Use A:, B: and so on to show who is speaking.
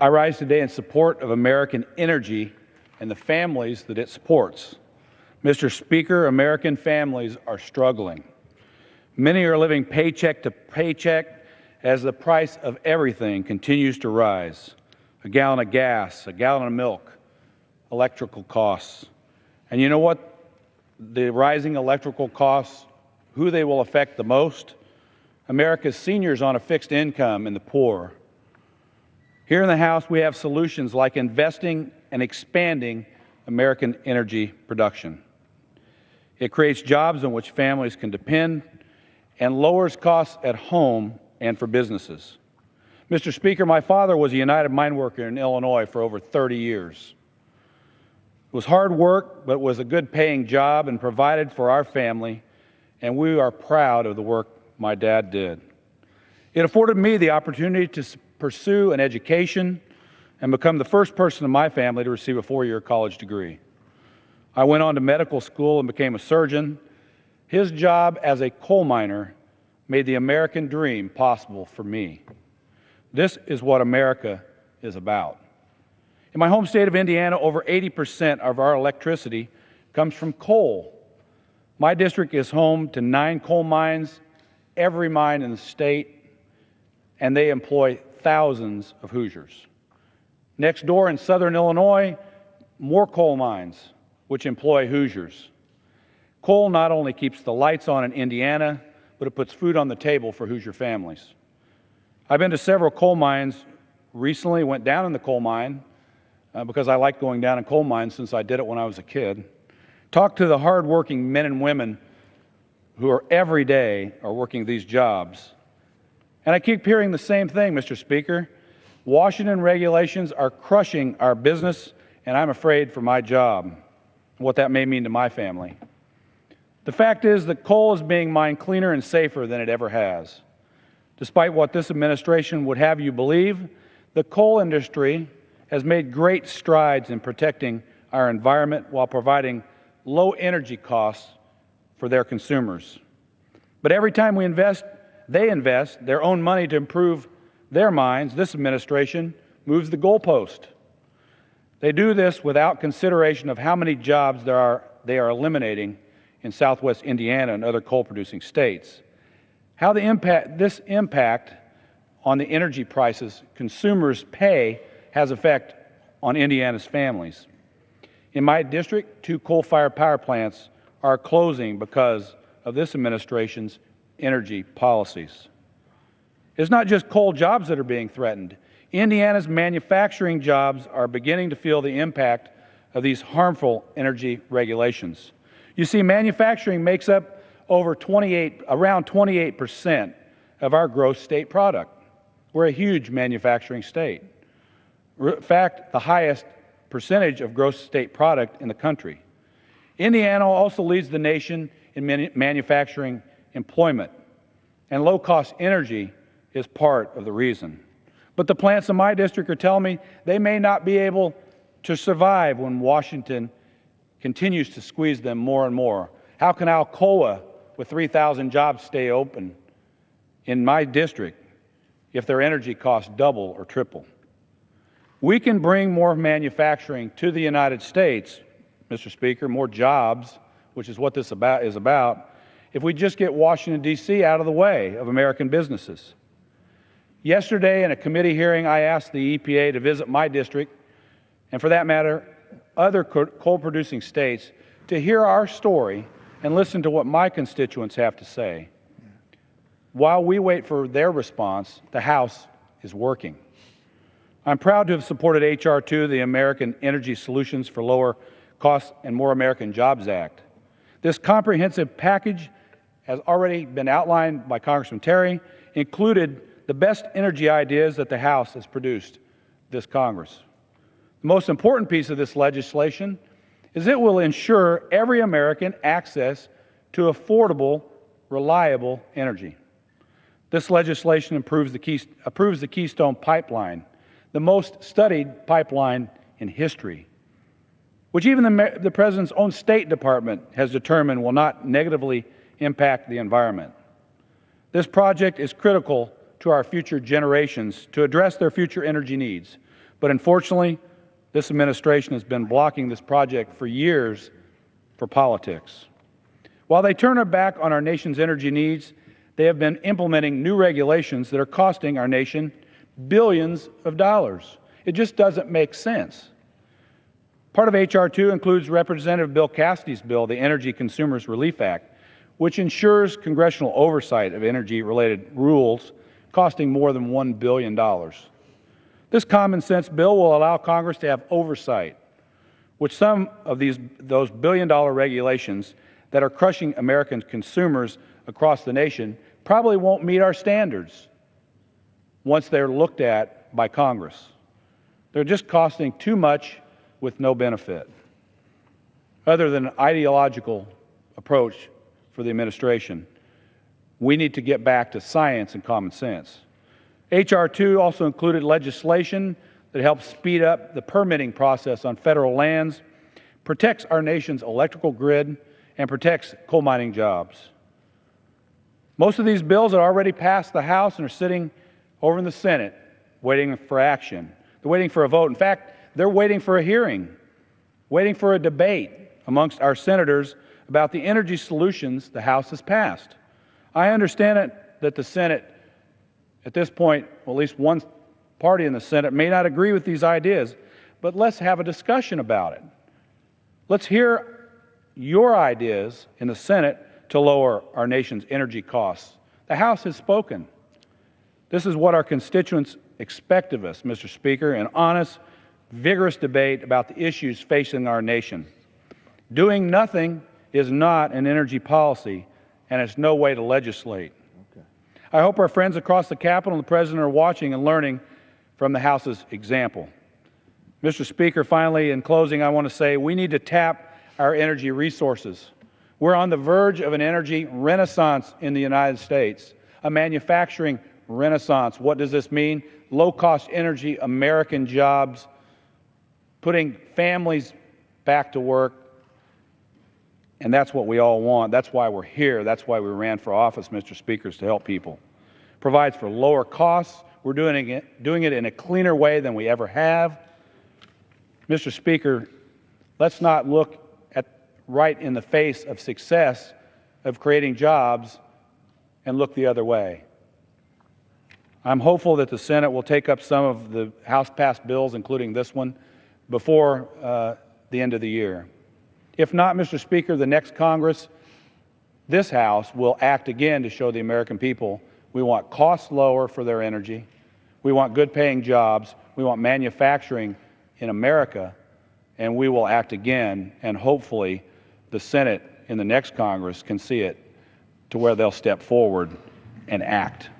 A: I rise today in support of American energy and the families that it supports. Mr. Speaker, American families are struggling. Many are living paycheck to paycheck as the price of everything continues to rise. A gallon of gas, a gallon of milk, electrical costs. And you know what? The rising electrical costs, who they will affect the most? America's seniors on a fixed income and the poor. Here in the House, we have solutions like investing and expanding American energy production. It creates jobs on which families can depend and lowers costs at home and for businesses. Mr. Speaker, my father was a United Mine Worker in Illinois for over 30 years. It was hard work, but it was a good paying job and provided for our family, and we are proud of the work my dad did. It afforded me the opportunity to pursue an education and become the first person in my family to receive a 4-year college degree. I went on to medical school and became a surgeon. His job as a coal miner made the American dream possible for me. This is what America is about. In my home state of Indiana, over 80% of our electricity comes from coal. My district is home to 9 coal mines, every mine in the state, and they employ thousands of Hoosiers. Next door in southern Illinois, more coal mines, which employ Hoosiers. Coal not only keeps the lights on in Indiana, but it puts food on the table for Hoosier families. I've been to several coal mines. Recently went down in the coal mine because I like going down in coal mines since I did it when I was a kid. Talked to the hardworking men and women who are every day are working these jobs. And I keep hearing the same thing, Mr. Speaker. Washington regulations are crushing our business, and I'm afraid for my job, what that may mean to my family. The fact is that coal is being mined cleaner and safer than it ever has. Despite what this administration would have you believe, the coal industry has made great strides in protecting our environment while providing low energy costs for their consumers. But every time they invest their own money to improve their mines, this administration moves the goalpost. They do this without consideration of how many jobs they are eliminating in southwest Indiana and other coal-producing states. How this impact on the energy prices consumers pay has effect on Indiana's families. In my district, 2 coal-fired power plants are closing because of this administration's energy policies. It's not just coal jobs that are being threatened. Indiana's manufacturing jobs are beginning to feel the impact of these harmful energy regulations. You see, manufacturing makes up around 28% of our gross state product. We're a huge manufacturing state. In fact, the highest percentage of gross state product in the country. Indiana also leads the nation in manufacturing employment, and low-cost energy is part of the reason. But the plants in my district are telling me they may not be able to survive when Washington continues to squeeze them more and more. How can Alcoa, with 3,000 jobs, stay open in my district if their energy costs double or triple? We can bring more manufacturing to the United States, Mr. Speaker, more jobs, which is what this is about, if we just get Washington, D.C. out of the way of American businesses. Yesterday, in a committee hearing, I asked the EPA to visit my district, and for that matter, other coal-producing states, to hear our story and listen to what my constituents have to say. While we wait for their response, the House is working. I'm proud to have supported H.R. 2, the American Energy Solutions for Lower Costs and More American Jobs Act. This comprehensive package has already been outlined by Congressman Terry, included the best energy ideas that the House has produced this Congress. The most important piece of this legislation is it will ensure every American access to affordable, reliable energy. This legislation approves the Keystone Pipeline, the most studied pipeline in history, which even the President's own State Department has determined will not negatively impact the environment. This project is critical to our future generations to address their future energy needs. But unfortunately, this administration has been blocking this project for years for politics. While they turn their back on our nation's energy needs, they have been implementing new regulations that are costing our nation billions of dollars. It just doesn't make sense. Part of H.R. 2 includes Representative Bill Cassidy's bill, the Energy Consumers Relief Act, which ensures congressional oversight of energy-related rules costing more than $1 billion. This common-sense bill will allow Congress to have oversight, which some of those billion-dollar regulations that are crushing American consumers across the nation probably won't meet our standards once they're looked at by Congress. They're just costing too much with no benefit, other than an ideological approach for the administration. We need to get back to science and common sense. H.R. 2 also included legislation that helps speed up the permitting process on federal lands, protects our nation's electrical grid, and protects coal mining jobs. Most of these bills are already passed the House and are sitting over in the Senate waiting for action. They're waiting for a vote. In fact, they're waiting for a hearing, waiting for a debate amongst our senators about the energy solutions the House has passed. I understand that the Senate, at this point, well, at least one party in the Senate may not agree with these ideas, but let's have a discussion about it. Let's hear your ideas in the Senate to lower our nation's energy costs. The House has spoken. This is what our constituents expect of us, Mr. Speaker, an honest, vigorous debate about the issues facing our nation. Doing nothing is not an energy policy, and it's no way to legislate. Okay. I hope our friends across the Capitol and the President are watching and learning from the House's example. Mr. Speaker, finally, in closing, I want to say we need to tap our energy resources. We're on the verge of an energy renaissance in the United States, a manufacturing renaissance. What does this mean? Low-cost energy, American jobs, putting families back to work, and that's what we all want. That's why we're here. That's why we ran for office, Mr. Speaker, is to help people. Provides for lower costs. We're doing it in a cleaner way than we ever have. Mr. Speaker, let's not look right in the face of success of creating jobs and look the other way. I'm hopeful that the Senate will take up some of the House-passed bills, including this one, before the end of the year. If not, Mr. Speaker, the next Congress, this House, will act again to show the American people we want costs lower for their energy, we want good-paying jobs, we want manufacturing in America, and we will act again, and hopefully the Senate in the next Congress can see it to where they'll step forward and act.